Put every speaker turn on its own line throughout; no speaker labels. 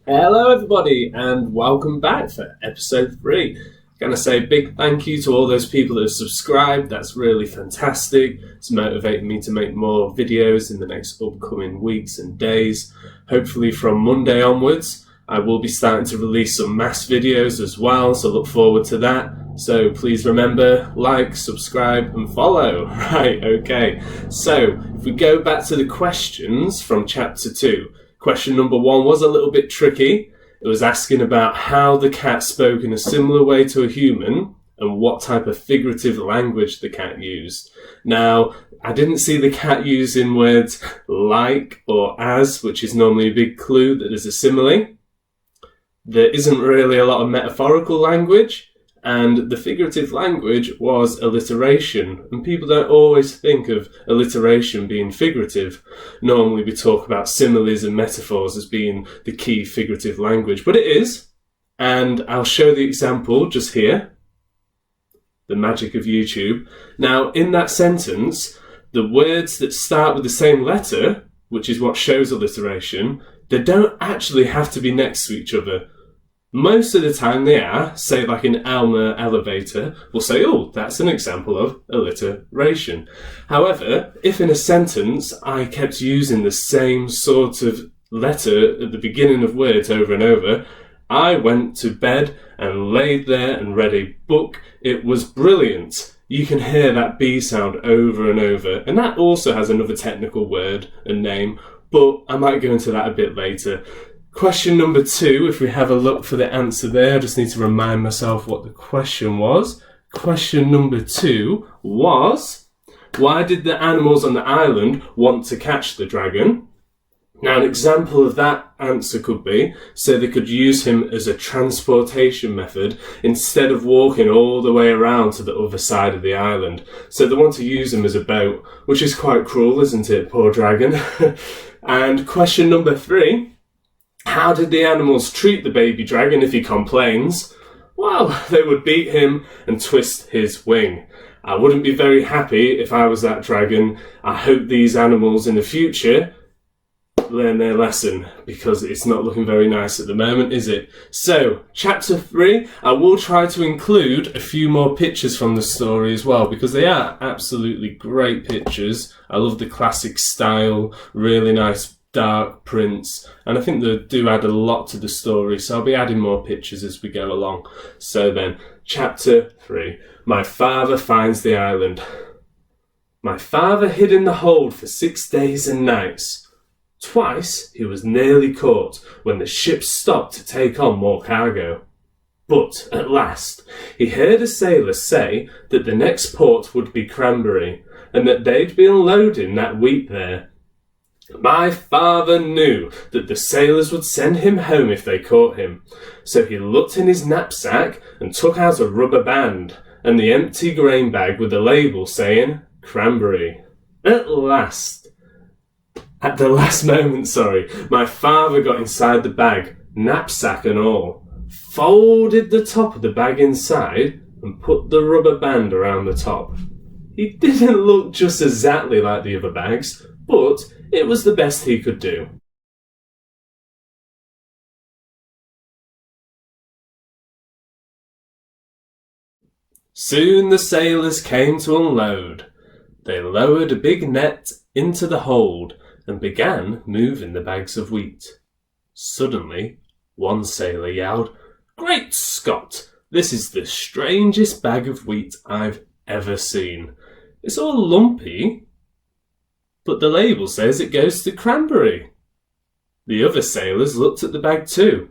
Hello everybody and welcome back for episode 3. Gonna say a big thank you to all those people that have subscribed. That's really fantastic. It's motivating me to make more videos in the next upcoming weeks and days. Hopefully from Monday onwards I will be starting to release some mass videos as well, so look forward to that. So please remember, like, subscribe and follow. Right, okay. So if we go back to the questions from chapter 2. Question number 1 was a little bit tricky. It was asking about how the cat spoke in a similar way to a human and what type of figurative language the cat used. Now, I didn't see the cat using words like or as, which is normally a big clue that there's a simile. There isn't really a lot of metaphorical language, and the figurative language was alliteration, and people don't always think of alliteration being figurative. Normally we talk about similes and metaphors as being the key figurative language, but it is, and I'll show the example just here. The magic of YouTube. Now, in that sentence, the words that start with the same letter, which is what shows alliteration, they don't actually have to be next to each other. Most of the time they are, say like in Elmer elevator, we'll say, oh, that's an example of alliteration. However, if in a sentence I kept using the same sort of letter at the beginning of words over and over, I went to bed and laid there and read a book. It was brilliant. You can hear that B sound over and over, and that also has another technical word and name, but I might go into that a bit later. Question number 2, if we have a look for the answer there, I just need to remind myself what the question was. Question number 2 was, why did the animals on the island want to catch the dragon? Now, an example of that answer could be, so they could use him as a transportation method instead of walking all the way around to the other side of the island. So they want to use him as a boat, which is quite cruel, isn't it, poor dragon? And question number 3, how did the animals treat the baby dragon if he complains? Well, they would beat him and twist his wing. I wouldn't be very happy if I was that dragon. I hope these animals in the future learn their lesson, because it's not looking very nice at the moment, is it? So, chapter 3, I will try to include a few more pictures from the story as well, because they are absolutely great pictures. I love the classic style, really nice dark prints, and I think they do add a lot to the story, so I'll be adding more pictures as we go along. So then, chapter 3. My father finds the island. My father hid in the hold for 6 days and nights. Twice he was nearly caught when the ship stopped to take on more cargo. But at last he heard a sailor say that the next port would be Cranberry, and that they'd be unloading that wheat there. My father knew that the sailors would send him home if they caught him, so he looked in his knapsack and took out a rubber band and the empty grain bag with the label saying Cranberry. At the last moment, my father got inside the bag, knapsack and all, folded the top of the bag inside and put the rubber band around the top. He didn't look just exactly like the other bags, but it was the best he could do. Soon the sailors came to unload. They lowered a big net into the hold and began moving the bags of wheat. Suddenly, one sailor yelled, "Great Scott! This is the strangest bag of wheat I've ever seen. It's all lumpy, but the label says it goes to Cranberry." The other sailors looked at the bag too,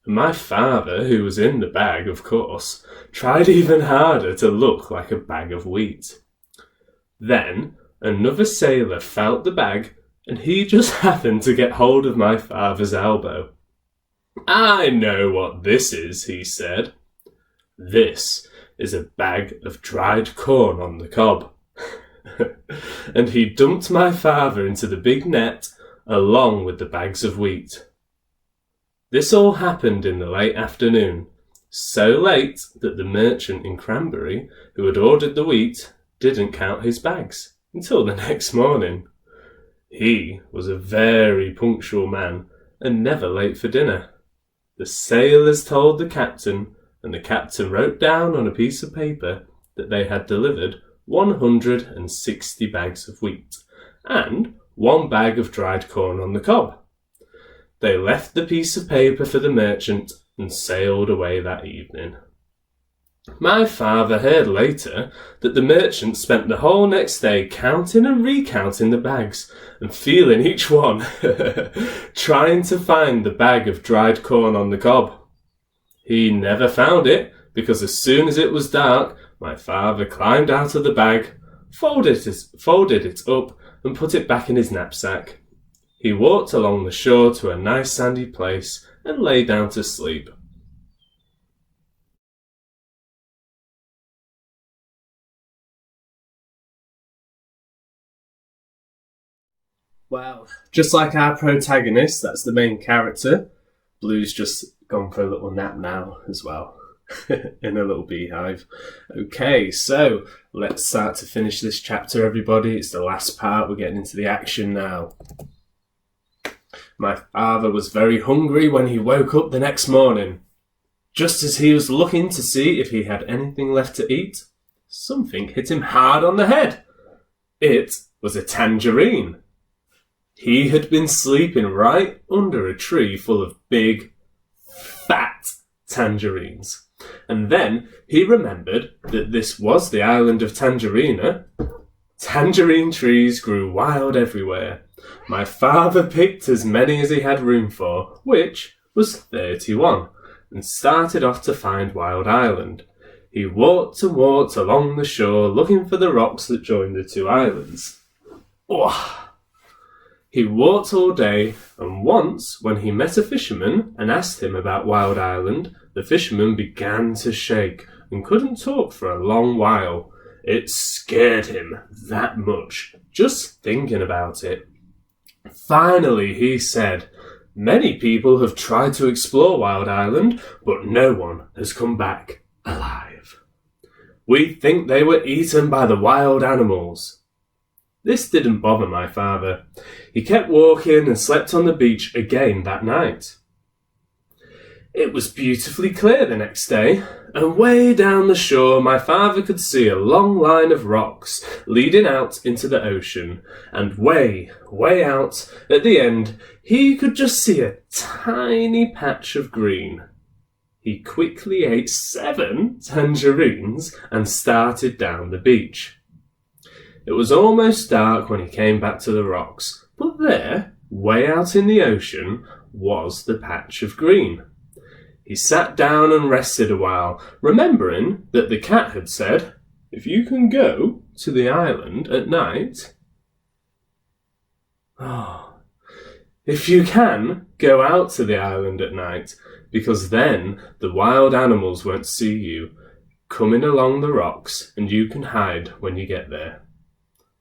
and my father, who was in the bag, of course, tried even harder to look like a bag of wheat. Then another sailor felt the bag, and he just happened to get hold of my father's elbow. "I know what this is," he said. "This is a bag of dried corn on the cob." And he dumped my father into the big net along with the bags of wheat. This all happened in the late afternoon, so late that the merchant in Cranberry, who had ordered the wheat, didn't count his bags until the next morning. He was a very punctual man and never late for dinner. The sailors told the captain, and the captain wrote down on a piece of paper that they had delivered 160 bags of wheat and 1 bag of dried corn on the cob. They left the piece of paper for the merchant and sailed away that evening. My father heard later that the merchant spent the whole next day counting and recounting the bags and feeling each one, trying to find the bag of dried corn on the cob. He never found it because as soon as it was dark, my father climbed out of the bag, folded it up and put it back in his knapsack. He walked along the shore to a nice sandy place and lay down to sleep. Well, just like our protagonist, that's the main character, Blue's just gone for a little nap now as well, in a little beehive. Okay, so let's start to finish this chapter, everybody. It's the last part. We're getting into the action now. My father was very hungry when he woke up the next morning. Just as he was looking to see if he had anything left to eat, something hit him hard on the head. It was a tangerine. He had been sleeping right under a tree full of big, fat tangerines. And then he remembered that this was the island of Tangerina. Tangerine trees grew wild everywhere. My father picked as many as he had room for, which was 31, and started off to find Wild Island. He walked and walked along the shore looking for the rocks that joined the two islands. Oh! He walked all day, and once, when he met a fisherman and asked him about Wild Island, the fisherman began to shake and couldn't talk for a long while. It scared him that much, just thinking about it. Finally, he said, "Many people have tried to explore Wild Island, but no one has come back alive. We think they were eaten by the wild animals." This didn't bother my father. He kept walking and slept on the beach again that night. It was beautifully clear the next day, and way down the shore my father could see a long line of rocks leading out into the ocean, and way out at the end he could just see a tiny patch of green. He quickly ate 7 tangerines and started down the beach. It was almost dark when he came back to the rocks, but there, way out in the ocean, was the patch of green. He sat down and rested a while, remembering that the cat had said, "If you can go to the island at night..." If you can, go out to the island at night, because then the wild animals won't see you coming along the rocks, and you can hide when you get there.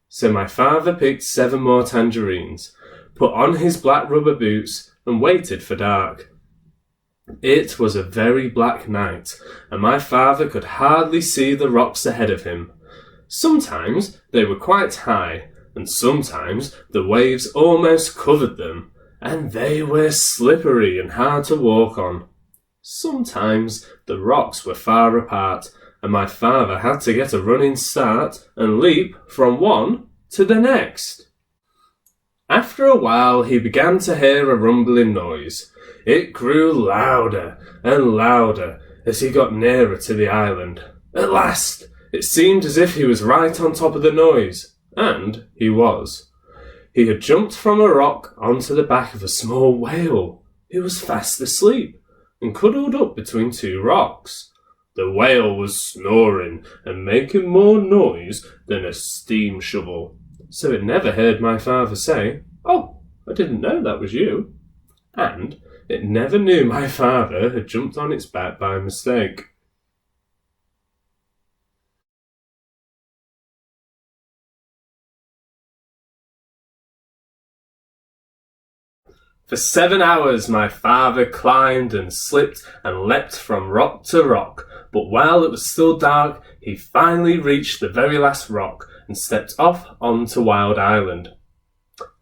So my father picked 7 more tangerines, put on his black rubber boots, and waited for dark. It was a very black night, and my father could hardly see the rocks ahead of him. Sometimes they were quite high, and sometimes the waves almost covered them, and they were slippery and hard to walk on. Sometimes the rocks were far apart, and my father had to get a running start and leap from one to the next. After a while he began to hear a rumbling noise. It grew louder and louder as he got nearer to the island. At last, it seemed as if he was right on top of the noise, and he was. He had jumped from a rock onto the back of a small whale. He was fast asleep and cuddled up between 2 rocks. The whale was snoring and making more noise than a steam shovel, so it never heard my father say, "Oh, I didn't know that was you." And it never knew my father had jumped on its back by mistake. For 7 hours my father climbed and slipped and leapt from rock to rock, but while it was still dark, he finally reached the very last rock and stepped off onto Wild Island.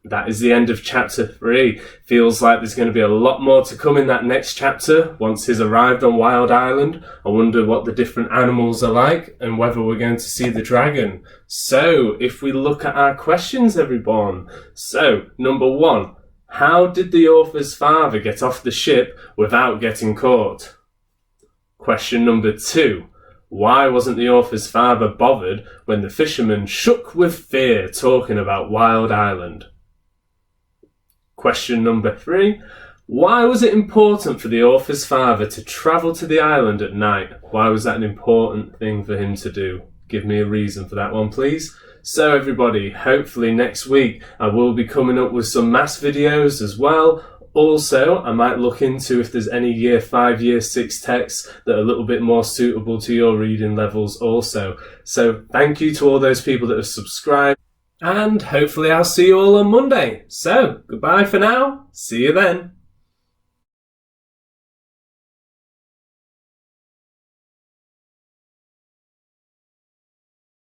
that is the end of chapter 3. Feels like there's going to be a lot more to come in that next chapter once he's arrived on Wild Island. I wonder what the different animals are like and whether we're going to see the dragon. So, if we look at our questions, everyone. So, number 1. How did the author's father get off the ship without getting caught? Question number 2. Why wasn't the author's father bothered when the fisherman shook with fear talking about Wild Island? Question number 3. Why was it important for the author's father to travel to the island at night? Why was that an important thing for him to do? Give me a reason for that one, please. So everybody, hopefully next week I will be coming up with some maths videos as well. Also, I might look into if there's any Year 5, Year 6 texts that are a little bit more suitable to your reading levels also. So thank you to all those people that have subscribed. And hopefully I'll see you all on Monday. So, goodbye for now. See you then.